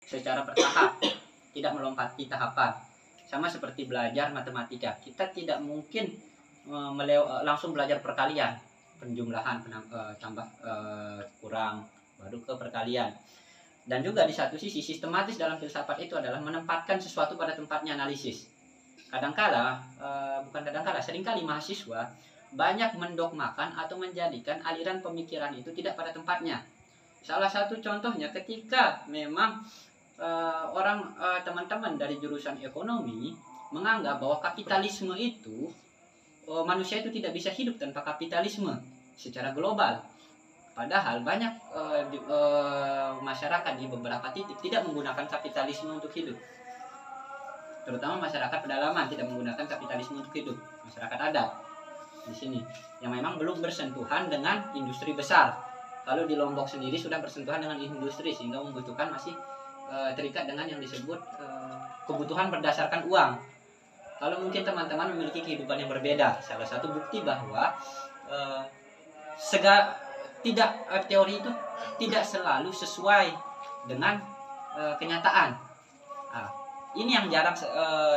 secara bertahap, tidak melompati tahapan. Sama seperti belajar matematika, kita tidak mungkin langsung belajar perkalian, penjumlahan, tambah, kurang, baru ke perkalian. Dan juga di satu sisi sistematis dalam filsafat itu adalah menempatkan sesuatu pada tempatnya, analisis. Seringkali mahasiswa banyak mendogmakan atau menjadikan aliran pemikiran itu tidak pada tempatnya. Salah satu contohnya ketika memang teman-teman dari jurusan ekonomi menganggap bahwa kapitalisme itu, manusia itu tidak bisa hidup tanpa kapitalisme secara global. Padahal banyak masyarakat di beberapa titik tidak menggunakan kapitalisme untuk hidup. Terutama masyarakat pedalaman tidak menggunakan kapitalisme untuk hidup. Masyarakat adat di sini yang memang belum bersentuhan dengan industri besar. Kalau di Lombok sendiri sudah bersentuhan dengan industri sehingga membutuhkan masih terikat dengan yang disebut kebutuhan berdasarkan uang. Kalau mungkin teman-teman memiliki kehidupan yang berbeda, salah satu bukti bahwa teori itu tidak selalu sesuai dengan kenyataan. Ini yang jarang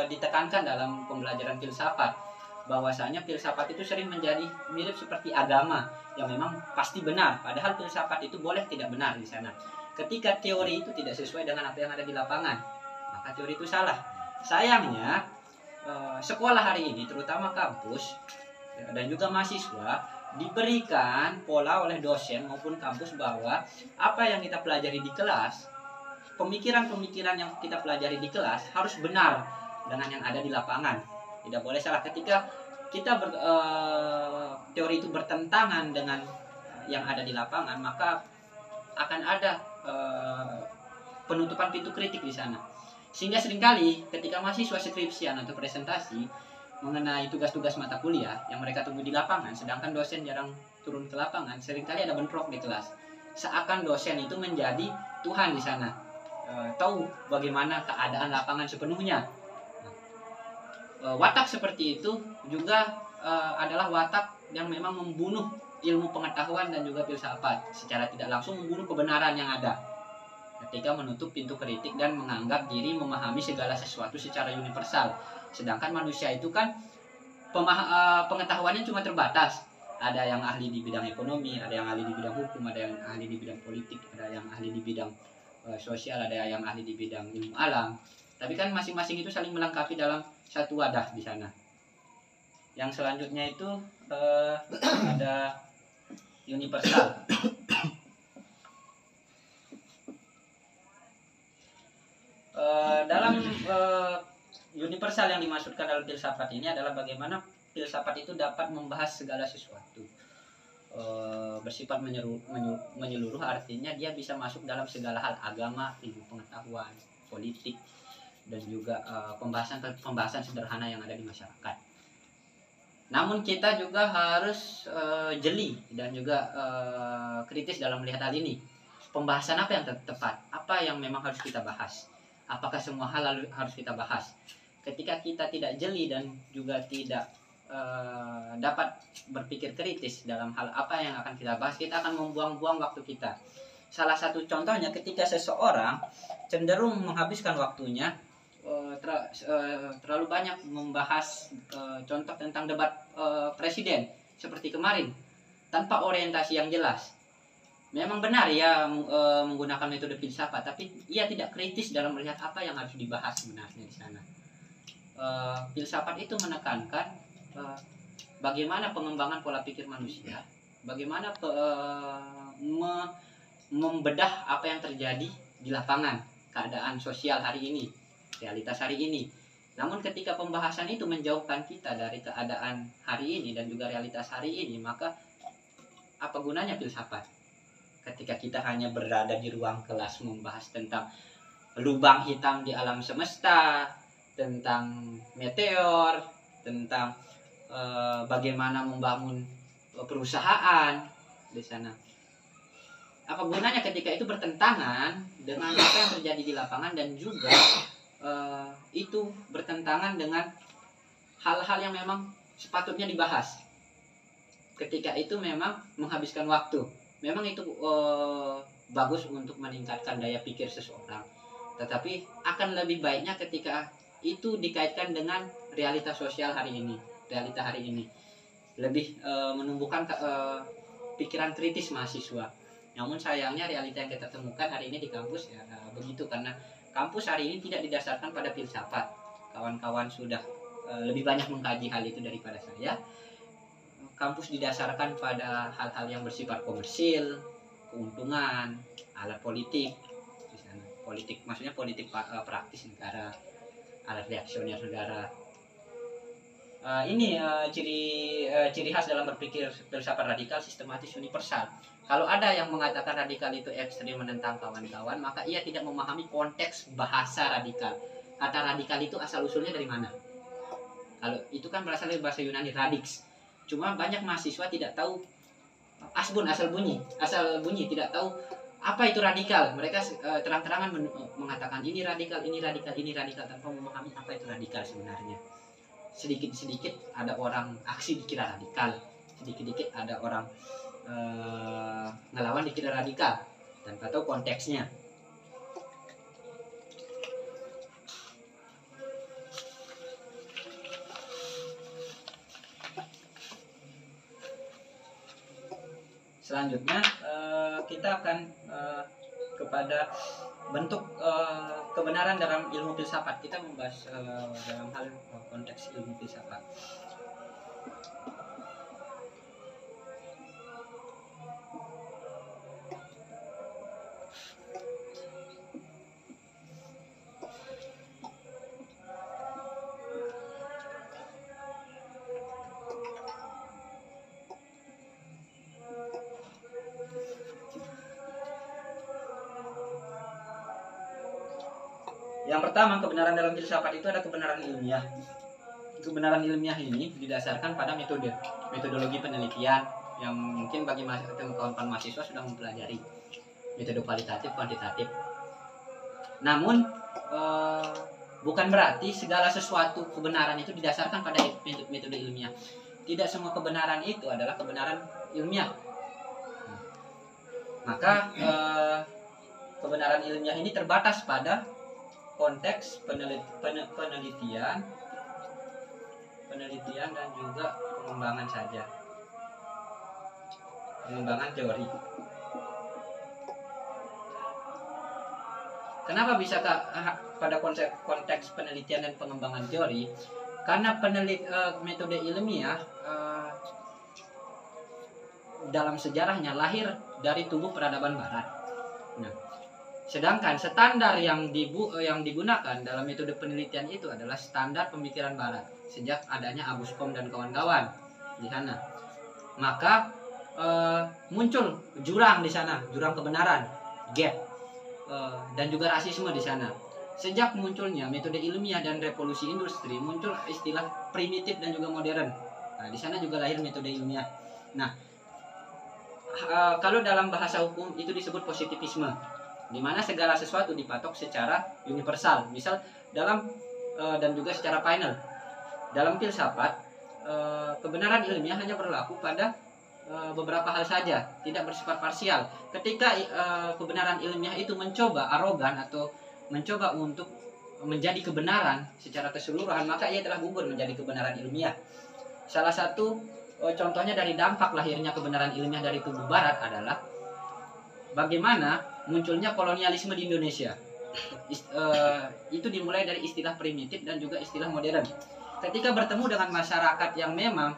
ditekankan dalam pembelajaran filsafat, bahwasanya filsafat itu sering menjadi mirip seperti agama yang memang pasti benar, padahal filsafat itu boleh tidak benar di sana. Ketika teori itu tidak sesuai dengan apa yang ada di lapangan, maka teori itu salah. Sayangnya sekolah hari ini, terutama kampus dan juga mahasiswa, diberikan pola oleh dosen maupun kampus bahwa apa yang kita pelajari di kelas, pemikiran-pemikiran yang kita pelajari di kelas harus benar dengan yang ada di lapangan. Tidak boleh salah. Ketika kita teori itu bertentangan dengan yang ada di lapangan, maka akan ada penutupan pintu kritik di sana. Sehingga seringkali ketika mahasiswa skripsian atau presentasi mengenai tugas-tugas mata kuliah yang mereka tunggu di lapangan, sedangkan dosen jarang turun ke lapangan, seringkali ada bentrok di kelas. Seakan dosen itu menjadi Tuhan di sana, tahu bagaimana keadaan lapangan sepenuhnya. Watak seperti itu juga adalah watak yang memang membunuh ilmu pengetahuan dan juga filsafat, secara tidak langsung membunuh kebenaran yang ada ketika menutup pintu kritik dan menganggap diri memahami segala sesuatu secara universal. Sedangkan manusia itu kan pengetahuannya cuma terbatas. Ada yang ahli di bidang ekonomi, ada yang ahli di bidang hukum, ada yang ahli di bidang politik, ada yang ahli di bidang sosial, ada yang ahli di bidang ilmu alam. Tapi kan masing-masing itu saling melengkapi dalam satu wadah di sana. Yang selanjutnya itu ada universal. Dalam universal yang dimaksudkan dalam filsafat ini adalah bagaimana filsafat itu dapat membahas segala sesuatu. Bersifat menyeluruh, artinya dia bisa masuk dalam segala hal, agama, ilmu pengetahuan, politik, dan juga pembahasan sederhana yang ada di masyarakat. Namun kita juga harus jeli dan juga kritis dalam melihat hal ini. Pembahasan apa yang tepat? Apa yang memang harus kita bahas? Apakah semua hal harus kita bahas? Ketika kita tidak jeli dan juga tidak dapat berpikir kritis dalam hal apa yang akan kita bahas, kita akan membuang-buang waktu kita. Salah satu contohnya ketika seseorang cenderung menghabiskan waktunya terlalu banyak membahas contoh tentang debat presiden seperti kemarin tanpa orientasi yang jelas. Memang benar ya menggunakan metode filsafat, tapi ia tidak kritis dalam melihat apa yang harus dibahas sebenarnya di sana. Filsafat itu menekankan bagaimana pengembangan pola pikir manusia, bagaimana membedah apa yang terjadi di lapangan, keadaan sosial hari ini, realitas hari ini. Namun ketika pembahasan itu menjauhkan kita dari keadaan hari ini dan juga realitas hari ini, maka apa gunanya filsafat? Ketika kita hanya berada di ruang kelas membahas tentang lubang hitam di alam semesta, tentang meteor, tentang bagaimana membangun perusahaan di sana. Apa gunanya ketika itu bertentangan dengan apa yang terjadi di lapangan dan juga itu bertentangan dengan hal-hal yang memang sepatutnya dibahas. Ketika itu memang menghabiskan waktu. Memang itu bagus untuk meningkatkan daya pikir seseorang. tetapi akan lebih baiknya ketika itu dikaitkan dengan realitas sosial hari ini, realita hari ini, lebih menumbuhkan pikiran kritis mahasiswa. Namun sayangnya realita yang kita temukan hari ini di kampus ya begitu, karena kampus hari ini tidak didasarkan pada filsafat. Kawan-kawan sudah lebih banyak mengkaji hal itu daripada saya. Kampus didasarkan pada hal-hal yang bersifat komersil, keuntungan, alat politik di sana. Politik maksudnya politik praktis negara, alat reaksioner negara. Ini ciri khas dalam berpikir filsafat radikal, sistematis, universal. Kalau ada yang mengatakan radikal itu ekstrim menentang kawan-kawan, maka ia tidak memahami konteks bahasa radikal. Kata radikal itu asal usulnya dari mana? Kalau itu kan berasal dari bahasa Yunani radix. Cuma banyak mahasiswa tidak tahu asbun, asal bunyi, tidak tahu apa itu radikal. Mereka terang-terangan mengatakan ini radikal, ini radikal, ini radikal, tanpa memahami apa itu radikal sebenarnya. Sedikit-sedikit ada orang aksi dikira radikal, sedikit-sedikit ada orang ngelawan dikira radikal tanpa tahu konteksnya. Selanjutnya kita akan kepada bentuk kebenaran dalam ilmu filsafat. Kita membahas dalam hal konteks ilmu filsafat. Yang pertama, kebenaran dalam filsafat itu ada kebenaran ilmiah. Kebenaran ilmiah ini didasarkan pada metodologi penelitian yang mungkin bagi kawan-kawan mahasiswa sudah mempelajari metode kualitatif, kuantitatif. Namun bukan berarti segala sesuatu kebenaran itu didasarkan pada metode ilmiah. Tidak semua kebenaran itu adalah kebenaran ilmiah. Maka kebenaran ilmiah ini terbatas pada konteks penelitian dan juga pengembangan saja, pengembangan teori. Kenapa bisa pada konteks penelitian dan pengembangan teori? Karena metode ilmiah dalam sejarahnya lahir dari tubuh peradaban Barat. Nah, sedangkan standar yang digunakan dalam metode penelitian itu adalah standar pemikiran Barat sejak adanya Auguste Comte dan kawan-kawan di sana. Maka muncul jurang di sana, jurang kebenaran, gap, dan juga rasisme di sana. Sejak munculnya metode ilmiah dan revolusi industri, muncul istilah primitif dan juga modern. Nah, di sana juga lahir metode ilmiah. Nah, kalau dalam bahasa hukum itu disebut positivisme, di mana segala sesuatu dipatok secara universal, misal dalam dan juga secara final. Dalam filsafat, kebenaran ilmiah hanya berlaku pada beberapa hal saja, tidak bersifat parsial. Ketika kebenaran ilmiah itu mencoba arogan atau mencoba untuk menjadi kebenaran secara keseluruhan, maka ia telah gugur menjadi kebenaran ilmiah. Salah satu contohnya dari dampak lahirnya kebenaran ilmiah dari tubuh Barat adalah bagaimana munculnya kolonialisme di Indonesia. Itu dimulai dari istilah primitif dan juga istilah modern. Ketika bertemu dengan masyarakat yang memang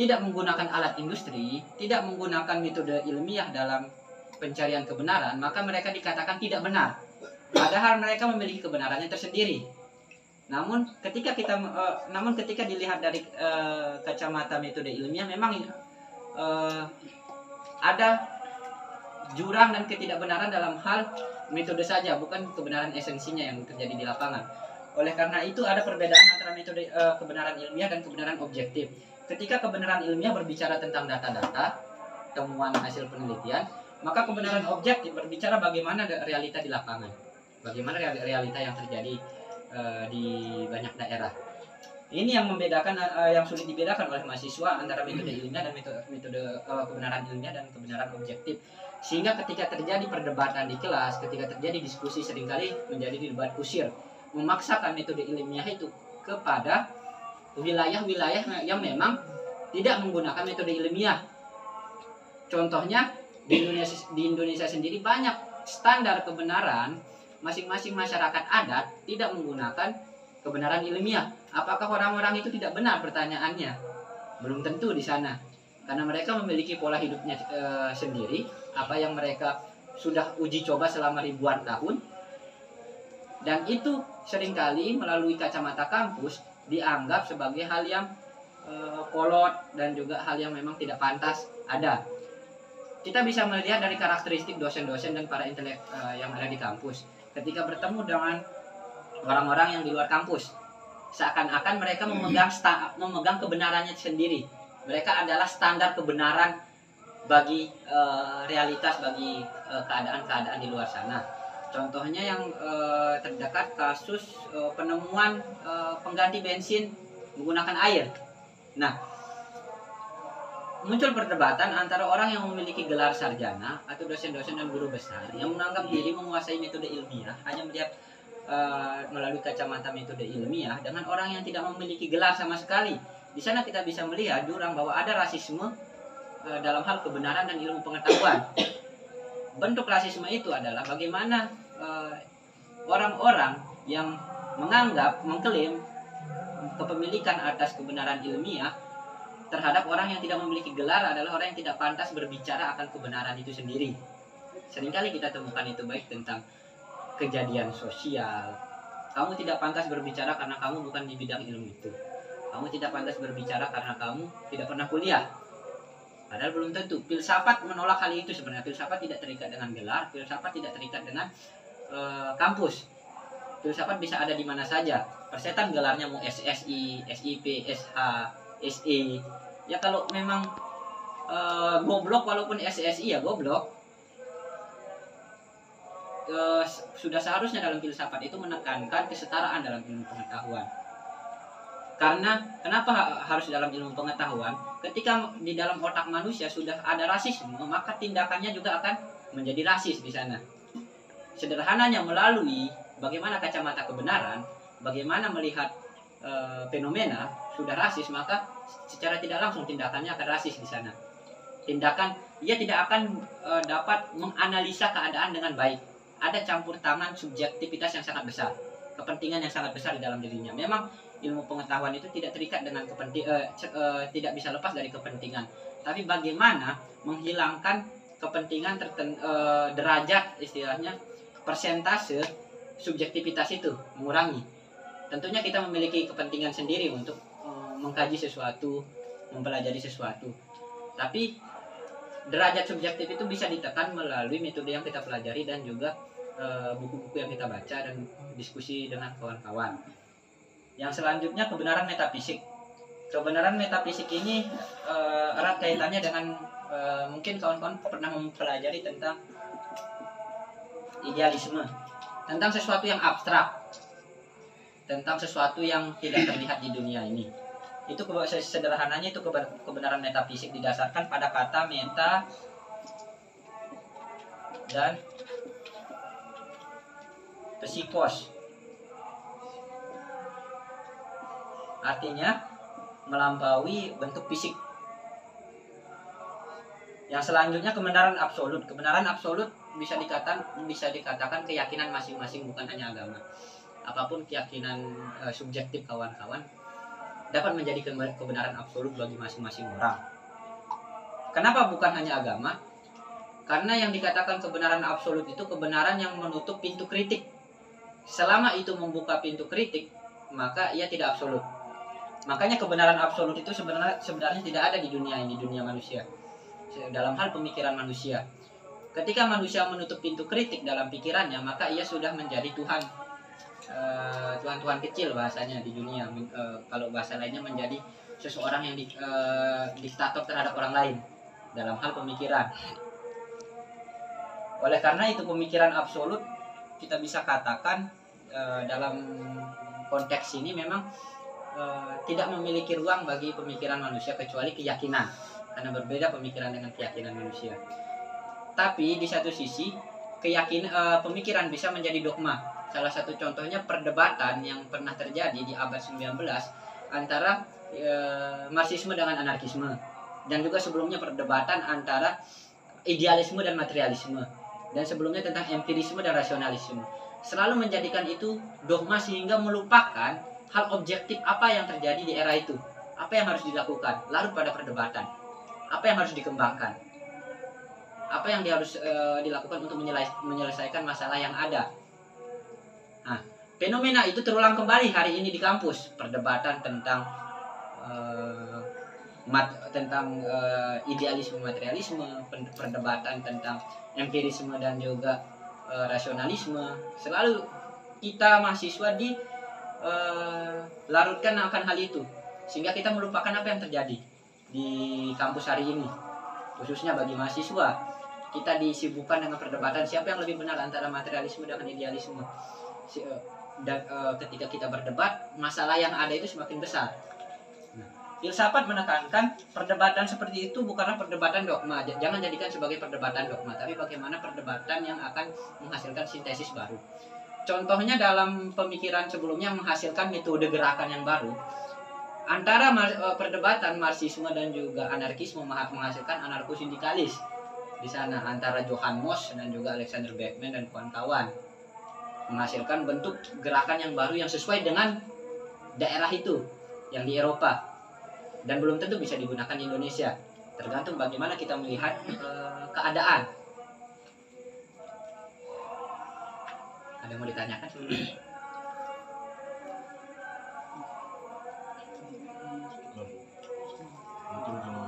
tidak menggunakan alat industri, tidak menggunakan metode ilmiah dalam pencarian kebenaran, maka mereka dikatakan tidak benar. Padahal mereka memiliki kebenarannya tersendiri. Namun ketika dilihat dari kacamata metode ilmiah, memang ada jurang dan ketidakbenaran dalam hal metode saja, bukan kebenaran esensinya yang terjadi di lapangan. Oleh karena itu ada perbedaan antara metode kebenaran ilmiah dan kebenaran objektif. Ketika kebenaran ilmiah berbicara tentang data-data, temuan hasil penelitian, maka kebenaran objektif berbicara bagaimana realita di lapangan, bagaimana realita yang terjadi di banyak daerah. Ini yang membedakan, yang sulit dibedakan oleh mahasiswa antara metode ilmiah dan metode kebenaran ilmiah dan kebenaran objektif. Sehingga ketika terjadi perdebatan di kelas, ketika terjadi diskusi, seringkali menjadi debat kusir, memaksakan metode ilmiah itu kepada wilayah-wilayah yang memang tidak menggunakan metode ilmiah. Contohnya di Indonesia sendiri banyak standar kebenaran, masing-masing masyarakat adat tidak menggunakan kebenaran ilmiah. Apakah orang-orang itu tidak benar? Pertanyaannya belum tentu di sana, karena mereka memiliki pola hidupnya sendiri, apa yang mereka sudah uji coba selama ribuan tahun, dan itu seringkali melalui kacamata kampus dianggap sebagai hal yang kolot dan juga hal yang memang tidak pantas ada. Kita bisa melihat dari karakteristik dosen-dosen dan para intelek yang ada di kampus ketika bertemu dengan orang-orang yang di luar kampus, seakan-akan mereka memegang kebenarannya sendiri. Mereka adalah standar kebenaran bagi realitas, bagi keadaan-keadaan di luar sana. Contohnya yang terdekat kasus penemuan pengganti bensin menggunakan air. Nah, muncul perdebatan antara orang yang memiliki gelar sarjana atau dosen-dosen dan guru besar yang menganggap diri menguasai metode ilmiah, hanya melihat melalui kacamata metode ilmiah, dengan orang yang tidak memiliki gelar sama sekali. Di sana kita bisa melihat jurang bahwa ada rasisme dalam hal kebenaran dan ilmu pengetahuan. Bentuk rasisme itu adalah bagaimana orang-orang yang mengklaim kepemilikan atas kebenaran ilmiah terhadap orang yang tidak memiliki gelar adalah orang yang tidak pantas berbicara akan kebenaran itu sendiri. Seringkali kita temukan itu, baik tentang kejadian sosial. Kamu tidak pantas berbicara karena kamu bukan di bidang ilmu itu. Kamu tidak pantas berbicara karena kamu tidak pernah kuliah. Padahal belum tentu. Filsafat menolak hal itu sebenarnya. Filsafat tidak terikat dengan gelar. Filsafat tidak terikat dengan kampus. Filsafat bisa ada di mana saja. Persetan gelarnya mau SSI, SIP, SH, SE. Ya kalau memang goblok walaupun SSI ya goblok. Sudah seharusnya dalam filsafat itu menekankan kesetaraan dalam ilmu pengetahuan. Karena kenapa harus dalam ilmu pengetahuan? Ketika di dalam otak manusia sudah ada rasisme, maka tindakannya juga akan menjadi rasis di sana. Sederhananya melalui bagaimana kacamata kebenaran, bagaimana melihat fenomena sudah rasis, maka secara tidak langsung tindakannya akan rasis di sana. Tindakan ia tidak akan dapat menganalisa keadaan dengan baik. Ada campur tangan subjektivitas yang sangat besar, kepentingan yang sangat besar di dalam dirinya. Memang ilmu pengetahuan itu tidak terikat dengan tidak bisa lepas dari kepentingan. Tapi bagaimana menghilangkan kepentingan derajat istilahnya persentase subjektivitas itu mengurangi. Tentunya kita memiliki kepentingan sendiri untuk mengkaji sesuatu, mempelajari sesuatu. Tapi derajat subjektif itu bisa ditekan melalui metode yang kita pelajari dan juga buku-buku yang kita baca dan diskusi dengan kawan-kawan. Yang selanjutnya kebenaran metafisik. Kebenaran metafisik ini erat kaitannya dengan mungkin kawan-kawan pernah mempelajari tentang idealisme, tentang sesuatu yang abstrak, tentang sesuatu yang tidak terlihat di dunia ini. Itu sederhananya itu kebenaran metafisik didasarkan pada kata meta dan psikos. Artinya melampaui bentuk fisik. Yang selanjutnya kebenaran absolut. Kebenaran absolut bisa dikatakan keyakinan masing-masing, bukan hanya agama. Apapun keyakinan subjektif kawan-kawan dapat menjadi kebenaran absolut bagi masing-masing orang. Kenapa bukan hanya agama? Karena yang dikatakan kebenaran absolut itu kebenaran yang menutup pintu kritik. Selama itu membuka pintu kritik, maka ia tidak absolut. Makanya kebenaran absolut itu sebenarnya tidak ada di dunia ini, dunia manusia. Dalam hal pemikiran manusia. Ketika manusia menutup pintu kritik dalam pikirannya, maka ia sudah menjadi Tuhan. Tuhan-Tuhan kecil bahasanya di dunia. Kalau bahasa lainnya menjadi seseorang yang diktator terhadap orang lain dalam hal pemikiran. Oleh karena itu pemikiran absolut kita bisa katakan dalam konteks ini memang tidak memiliki ruang bagi pemikiran manusia kecuali keyakinan, karena berbeda pemikiran dengan keyakinan manusia. Tapi di satu sisi pemikiran bisa menjadi dogma. Salah satu contohnya perdebatan yang pernah terjadi di abad 19 antara Marxisme dengan anarkisme, dan juga sebelumnya perdebatan antara idealisme dan materialisme, dan sebelumnya tentang empirisme dan rasionalisme. Selalu menjadikan itu dogma sehingga melupakan hal objektif apa yang terjadi di era itu, apa yang harus dilakukan, larut pada perdebatan, apa yang harus dikembangkan, apa yang harus dilakukan untuk menyelesaikan masalah yang ada. Nah, fenomena itu terulang kembali hari ini di kampus. Perdebatan tentang idealisme materialisme, perdebatan tentang empirisme dan juga rasionalisme. Selalu kita mahasiswa larutkan akan hal itu, sehingga kita melupakan apa yang terjadi di kampus hari ini. Khususnya bagi mahasiswa, kita disibukkan dengan perdebatan siapa yang lebih benar antara materialisme dengan idealisme. Dan ketika kita berdebat, masalah yang ada itu semakin besar. Filsafat menekankan perdebatan seperti itu bukanlah perdebatan dogma. Jangan jadikan sebagai perdebatan dogma, tapi bagaimana perdebatan yang akan menghasilkan sintesis baru. Contohnya dalam pemikiran sebelumnya menghasilkan metode gerakan yang baru. Antara perdebatan Marxisme dan juga anarkisme menghasilkan anarko-sindikalis. Di sana antara Johann Moos dan juga Alexander Beckmann dan kawan-kawan menghasilkan bentuk gerakan yang baru yang sesuai dengan daerah itu yang di Eropa, dan belum tentu bisa digunakan di Indonesia, tergantung bagaimana kita melihat keadaan. Ada yang mau ditanyakan sebelumnya? Mungkin kalau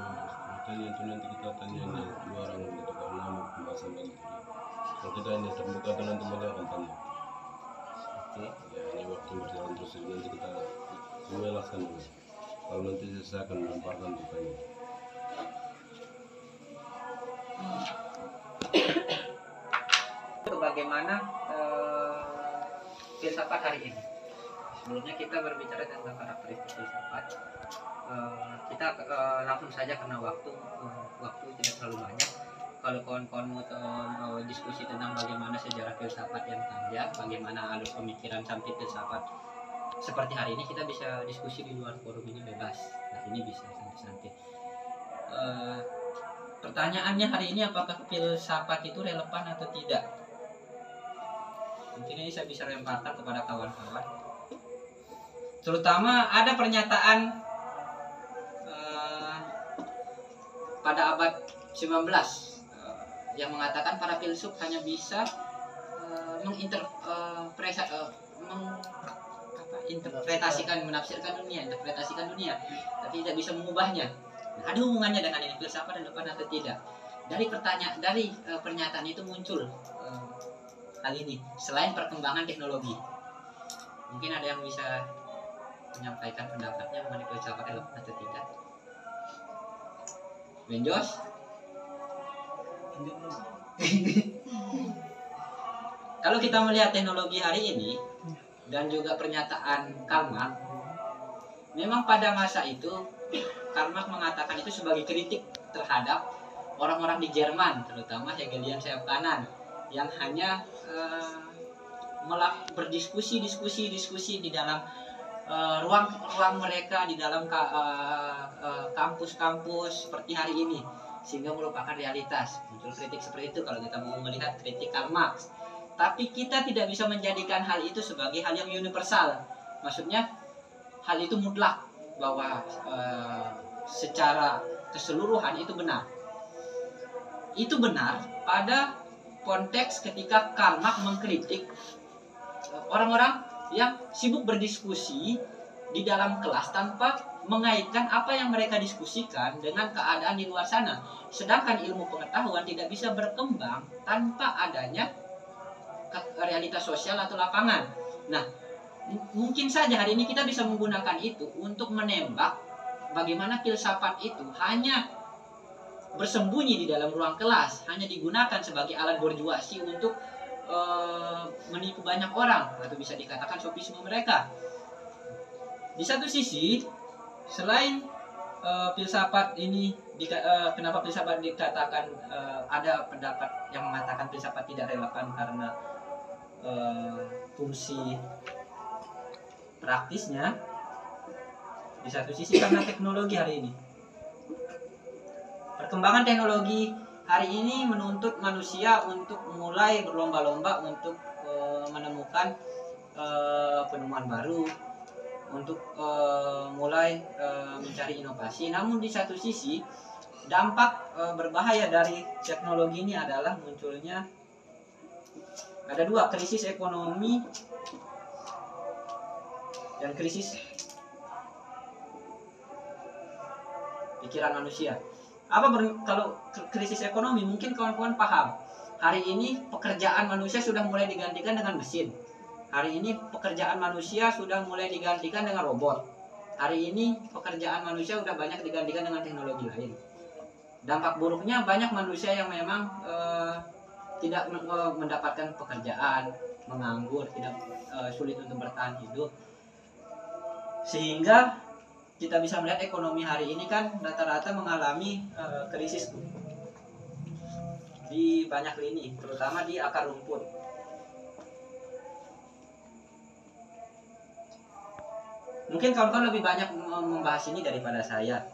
tanya itu nanti kita tanya yang dua orang itu karena pembahasan lagi. Kalau kita ini terbuka itu nanti mereka akan tanya. Oke. Ya, ini waktu berjalan terus nanti kita menjelaskan dulu. Kalau nanti saya akan melemparkan pertanyaan. Bagaimana filsafat hari ini? Sebelumnya kita berbicara tentang karakteristik filsafat. Kita langsung saja karena waktu tidak terlalu banyak. Kalau kawan-kawan mau diskusi tentang bagaimana sejarah filsafat yang panjang, bagaimana alur pemikiran sampai filsafat seperti hari ini, kita bisa diskusi di luar forum ini bebas. Nah, ini bisa santai-santai. Pertanyaannya hari ini, apakah filsafat itu relevan atau tidak? Mungkin ini saya bisa lemparkan kepada kawan-kawan. Terutama ada pernyataan pada abad 19 yang mengatakan para filsuf hanya bisa menafsirkan dunia, tapi tidak bisa mengubahnya. Nah, ada hubungannya dengan ini, filsafat relevan atau tidak? Dari pernyataan itu muncul hal ini, selain perkembangan teknologi. Mungkin ada yang bisa menyampaikan pendapatnya mengenai filsafat relevan atau tidak. Benjos? Kalau kita melihat teknologi hari ini dan juga pernyataan Karl Marx, memang pada masa itu Karl Marx mengatakan itu sebagai kritik terhadap orang-orang di Jerman, terutama Hegelian sayap kanan, yang hanya berdiskusi di dalam ruang mereka, di dalam kampus-kampus seperti hari ini, sehingga merupakan realitas. Muncul kritik seperti itu kalau kita mau melihat kritik Karl Marx. Tapi kita tidak bisa menjadikan hal itu sebagai hal yang universal. Maksudnya hal itu mutlak, bahwa secara keseluruhan itu benar. Itu benar pada konteks ketika Karl Marx mengkritik orang-orang yang sibuk berdiskusi di dalam kelas tanpa mengaitkan apa yang mereka diskusikan dengan keadaan di luar sana. Sedangkan ilmu pengetahuan tidak bisa berkembang tanpa adanya realitas sosial atau lapangan. Nah, mungkin saja hari ini kita bisa menggunakan itu untuk menembak bagaimana filsafat itu hanya bersembunyi di dalam ruang kelas, hanya digunakan sebagai alat borjuasi untuk menipu banyak orang, atau bisa dikatakan sofisme mereka. Di satu sisi, selain filsafat ini kenapa filsafat dikatakan ada pendapat yang mengatakan filsafat tidak relevan karena fungsi praktisnya. Di satu sisi karena teknologi hari ini. Perkembangan teknologi hari ini menuntut manusia untuk mulai berlomba-lomba untuk menemukan penemuan baru, untuk mulai mencari inovasi. Namun di satu sisi dampak berbahaya dari teknologi ini adalah munculnya ada dua, krisis ekonomi dan krisis pikiran manusia. Kalau krisis ekonomi mungkin kawan-kawan paham. Hari ini pekerjaan manusia sudah mulai digantikan dengan mesin. Hari ini pekerjaan manusia sudah mulai digantikan dengan robot. Hari ini pekerjaan manusia sudah banyak digantikan dengan teknologi lain. Dampak buruknya banyak manusia yang memang tidak mendapatkan pekerjaan, menganggur, tidak sulit untuk bertahan hidup. Sehingga kita bisa melihat ekonomi hari ini kan rata-rata mengalami krisis di banyak lini, terutama di akar rumput. Mungkin kawan-kawan lebih banyak membahas ini daripada saya.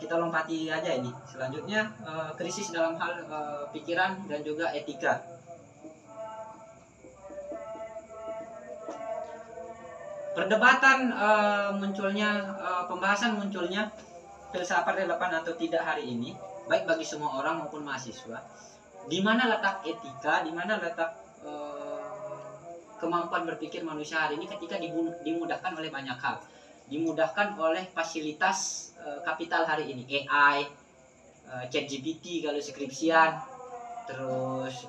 Kita lompati aja ini. Selanjutnya krisis dalam hal pikiran dan juga etika. Perdebatan pembahasan munculnya filsafat relevan atau tidak hari ini, baik bagi semua orang maupun mahasiswa. Di mana letak etika, di mana letak kemampuan berpikir manusia hari ini ketika dimudahkan oleh banyak hal, dimudahkan oleh fasilitas kapital hari ini, AI, ChatGPT kalau skripsian, terus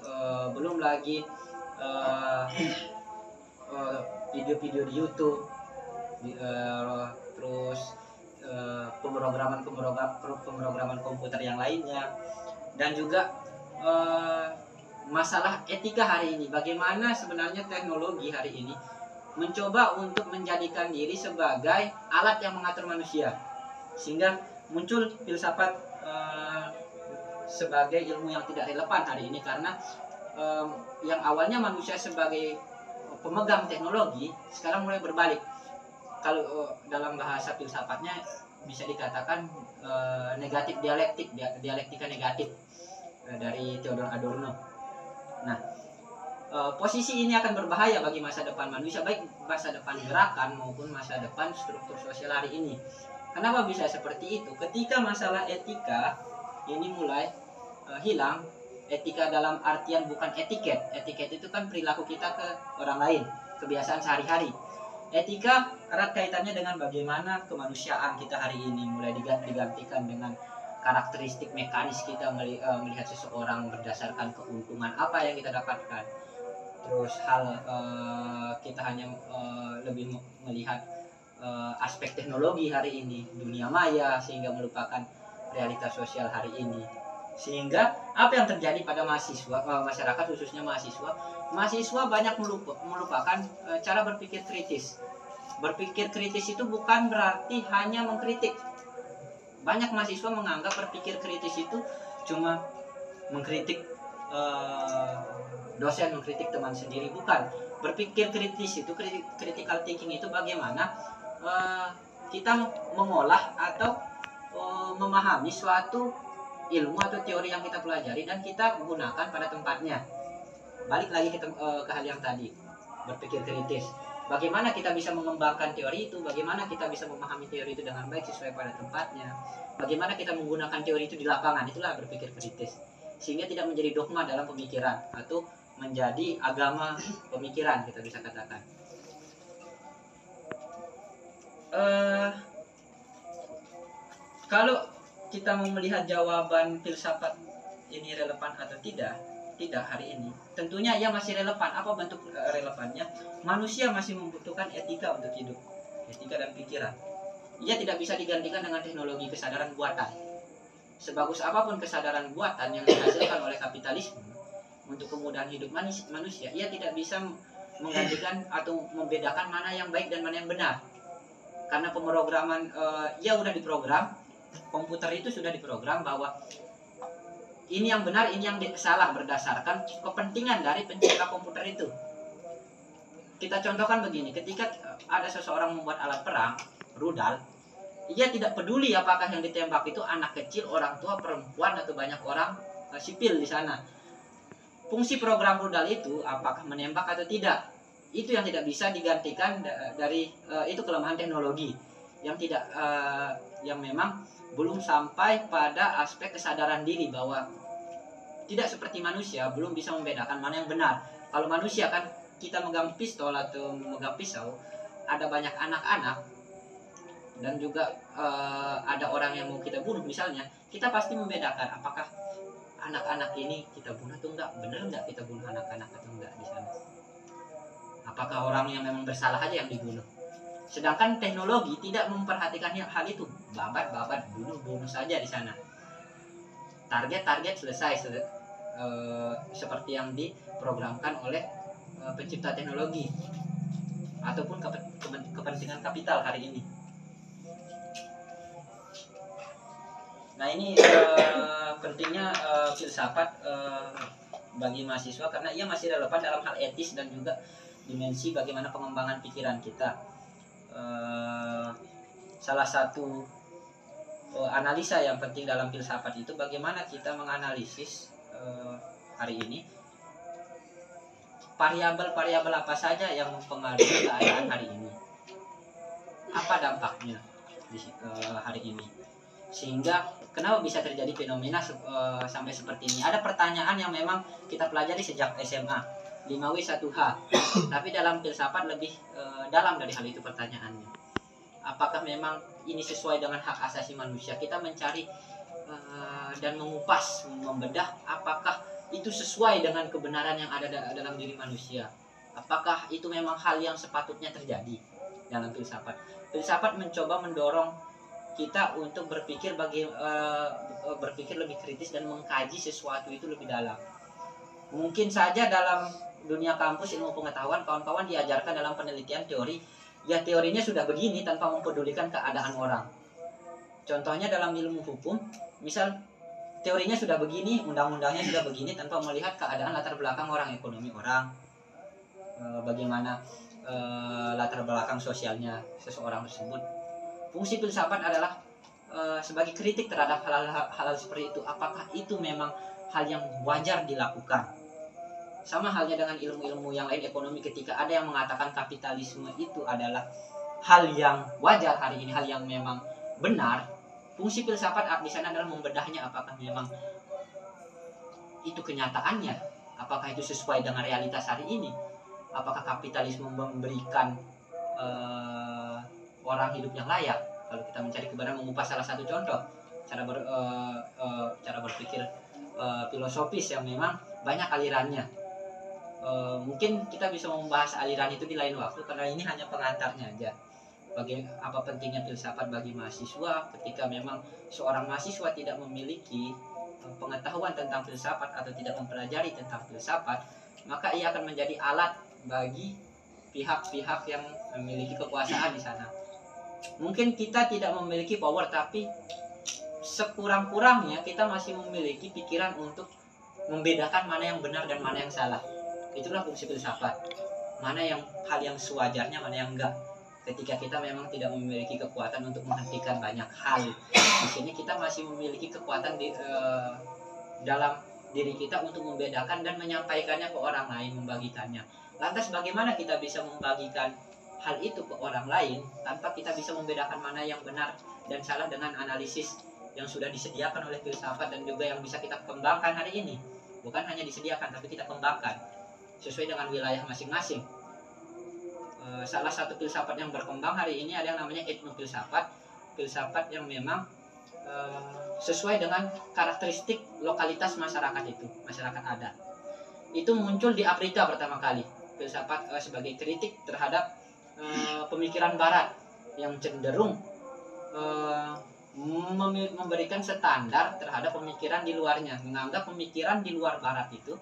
belum lagi video-video di YouTube, terus pemrograman komputer yang lainnya, dan juga masalah etika hari ini. Bagaimana sebenarnya teknologi hari ini mencoba untuk menjadikan diri sebagai alat yang mengatur manusia, sehingga muncul filsafat sebagai ilmu yang tidak relevan hari ini, karena yang awalnya manusia sebagai pemegang teknologi sekarang mulai berbalik. Kalau dalam bahasa filsafatnya bisa dikatakan negatif dialektika negatif dari Theodor Adorno. Nah, posisi ini akan berbahaya bagi masa depan manusia, baik masa depan gerakan maupun masa depan struktur sosial hari ini. Kenapa bisa seperti itu? Ketika masalah etika ini mulai hilang, etika dalam artian bukan etiket. Etiket itu kan perilaku kita ke orang lain, kebiasaan sehari-hari. Etika erat kaitannya dengan bagaimana kemanusiaan kita hari ini mulai digantikan dengan karakteristik mekanis kita melihat seseorang berdasarkan keuntungan apa yang kita dapatkan. Terus kita hanya lebih melihat aspek teknologi hari ini, dunia maya, sehingga melupakan realitas sosial hari ini. Sehingga apa yang terjadi pada masyarakat khususnya mahasiswa banyak melupakan cara berpikir kritis. Berpikir kritis itu bukan berarti hanya mengkritik. Banyak mahasiswa menganggap berpikir kritis itu cuma mengkritik dosen, mengkritik teman sendiri. Bukan. Berpikir kritis itu, critical thinking itu bagaimana kita mengolah atau memahami suatu ilmu atau teori yang kita pelajari dan kita gunakan pada tempatnya. Balik lagi ke hal yang tadi, berpikir kritis. Bagaimana kita bisa mengembangkan teori itu, bagaimana kita bisa memahami teori itu dengan baik sesuai pada tempatnya, bagaimana kita menggunakan teori itu di lapangan, itulah berpikir kritis. Sehingga tidak menjadi dogma dalam pemikiran atau menjadi agama pemikiran, kita bisa katakan. Kalau kita mau melihat jawaban filsafat ini relevan atau tidak hari ini, tentunya ia masih relevan. Apa bentuk relevannya? Manusia masih membutuhkan etika untuk hidup, etika dan pikiran. Ia tidak bisa digantikan dengan teknologi kesadaran buatan. Sebagus apapun kesadaran buatan yang dihasilkan oleh kapitalisme untuk kemudahan hidup manusia, ia tidak bisa menggantikan atau membedakan mana yang baik dan mana yang benar. karena pemrograman ya udah diprogram, komputer itu sudah diprogram bahwa ini yang benar, ini yang salah berdasarkan kepentingan dari pencipta komputer itu. Kita contohkan begini, ketika ada seseorang membuat alat perang, rudal, ia tidak peduli apakah yang ditembak itu anak kecil, orang tua, perempuan, atau banyak orang sipil di sana. Fungsi program rudal itu apakah menembak atau tidak, itu yang tidak bisa digantikan dari itu kelemahan teknologi yang tidak yang memang belum sampai pada aspek kesadaran diri bahwa tidak seperti manusia, belum bisa membedakan mana yang benar. Kalau manusia kan kita megang pistol atau megang pisau, ada banyak anak-anak dan juga ada orang yang mau kita bunuh misalnya, kita pasti membedakan apakah anak-anak ini kita bunuh atau enggak, benar enggak kita bunuh anak-anak atau enggak di sana. Apakah orang yang memang bersalah aja yang dibunuh. Sedangkan teknologi tidak memperhatikan hal itu, babat bunuh saja di sana. Target selesai seperti yang diprogramkan oleh pencipta teknologi ataupun kepentingan kapital hari ini. Nah ini pentingnya filsafat bagi mahasiswa karena ia masih relevan dalam hal etis dan juga dimensi bagaimana pengembangan pikiran kita. Salah satu analisa yang penting dalam filsafat itu bagaimana kita menganalisis hari ini variabel-variabel apa saja yang mempengaruhi keadaan hari ini, apa dampaknya di hari ini, sehingga kenapa bisa terjadi fenomena sampai seperti ini. Ada pertanyaan yang memang kita pelajari sejak SMA, 5W1H, tapi dalam filsafat lebih dalam dari hal itu pertanyaannya. Apakah memang ini sesuai dengan hak asasi manusia? Kita mencari dan mengupas, membedah apakah itu sesuai dengan kebenaran yang ada dalam diri manusia. Apakah itu memang hal yang sepatutnya terjadi dalam filsafat? Filsafat mencoba mendorong kita untuk berpikir berpikir lebih kritis dan mengkaji sesuatu itu lebih dalam. Mungkin saja dalam dunia kampus ilmu pengetahuan kawan-kawan diajarkan dalam penelitian teori, ya teorinya sudah begini tanpa mempedulikan keadaan orang. Contohnya dalam ilmu hukum, misal teorinya sudah begini, undang-undangnya sudah begini tanpa melihat keadaan latar belakang orang, ekonomi orang, bagaimana latar belakang sosialnya seseorang tersebut. Fungsi filsafat adalah sebagai kritik terhadap hal-hal seperti itu. Apakah itu memang hal yang wajar dilakukan? Sama halnya dengan ilmu-ilmu yang lain, ekonomi, ketika ada yang mengatakan kapitalisme itu adalah hal yang wajar hari ini, hal yang memang benar. Fungsi filsafat di sana adalah membedahnya, apakah memang itu kenyataannya, apakah itu sesuai dengan realitas hari ini, apakah kapitalisme memberikan orang hidup yang layak. Kalau kita mencari kebenaran, mengupas salah satu contoh cara berpikir filosofis yang memang banyak alirannya. Mungkin kita bisa membahas aliran itu di lain waktu karena ini hanya pengantarnya aja. Apa pentingnya filsafat bagi mahasiswa ketika memang seorang mahasiswa tidak memiliki pengetahuan tentang filsafat atau tidak mempelajari tentang filsafat, maka ia akan menjadi alat bagi pihak-pihak yang memiliki kekuasaan di sana. Mungkin kita tidak memiliki power, tapi sekurang-kurangnya kita masih memiliki pikiran untuk membedakan mana yang benar dan mana yang salah. Itulah fungsi filsafat. Mana yang hal yang sewajarnya, mana yang enggak. Ketika kita memang tidak memiliki kekuatan untuk menghentikan banyak hal, di sini kita masih memiliki kekuatan dalam diri kita untuk membedakan dan menyampaikannya ke orang lain, membagikannya. Lantas bagaimana kita bisa membagikan hal itu ke orang lain tanpa kita bisa membedakan mana yang benar dan salah dengan analisis yang sudah disediakan oleh filsafat dan juga yang bisa kita kembangkan hari ini. Bukan hanya disediakan, tapi kita kembangkan sesuai dengan wilayah masing-masing. Salah satu filsafat yang berkembang hari ini ada yang namanya etnofilsafat, filsafat yang memang sesuai dengan karakteristik lokalitas masyarakat itu, masyarakat adat. Itu muncul di Afrika pertama kali, filsafat sebagai kritik terhadap pemikiran Barat yang cenderung memberikan standar terhadap pemikiran di luarnya, menganggap pemikiran di luar Barat itu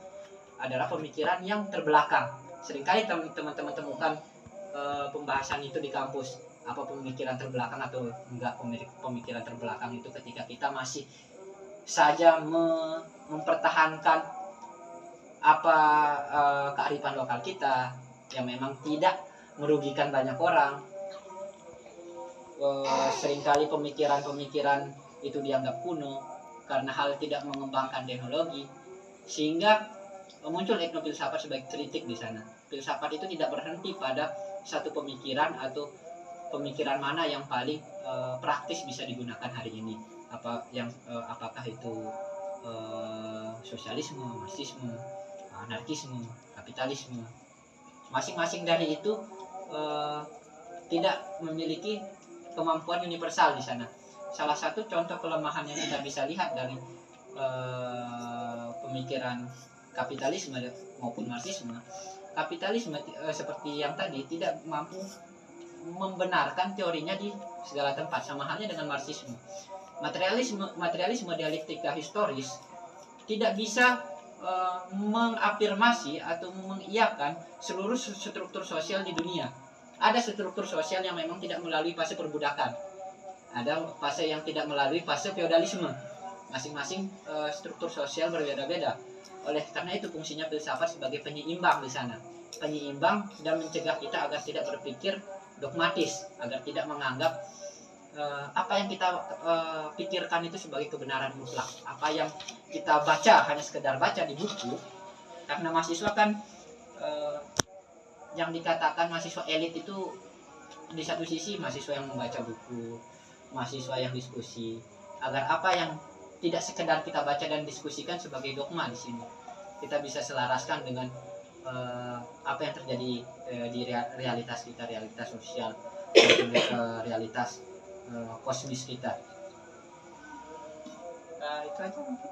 adalah pemikiran yang terbelakang. Seringkali teman-teman temukan pembahasan itu di kampus. apa pemikiran terbelakang atau enggak pemikiran terbelakang itu ketika kita masih saja mempertahankan apa kearifan lokal kita yang memang tidak merugikan banyak orang. Seringkali pemikiran-pemikiran itu dianggap kuno karena hal tidak mengembangkan teknologi, sehingga muncul etnofilsafat sebagai kritik di sana. Filsafat itu tidak berhenti pada satu pemikiran atau pemikiran mana yang paling praktis bisa digunakan hari ini. Apakah itu sosialisme, marxisme, anarkisme, kapitalisme. Masing-masing dari itu tidak memiliki kemampuan universal di sana. Salah satu contoh kelemahan yang kita bisa lihat dari pemikiran kapitalisme maupun marxisme, kapitalisme seperti yang tadi tidak mampu membenarkan teorinya di segala tempat, sama halnya dengan marxisme. Materialisme dialektika historis tidak bisa mengafirmasi atau mengiyakan seluruh struktur sosial di dunia. Ada struktur sosial yang memang tidak melalui fase perbudakan, ada fase yang tidak melalui fase feodalisme. Masing-masing struktur sosial berbeda-beda. Oleh karena itu fungsinya filsafat sebagai penyeimbang di sana, penyeimbang dan mencegah kita agar tidak berpikir dogmatis, agar tidak menganggap apa yang kita pikirkan itu sebagai kebenaran mutlak. Apa yang kita baca hanya sekedar baca di buku, karena mahasiswa kan yang dikatakan mahasiswa elit itu di satu sisi mahasiswa yang membaca buku, mahasiswa yang diskusi, agar apa yang tidak sekedar kita baca dan diskusikan sebagai dogma di sini kita bisa selaraskan dengan apa yang terjadi di realitas kita, realitas sosial, realitas kosmis kita. Itu aja mungkin.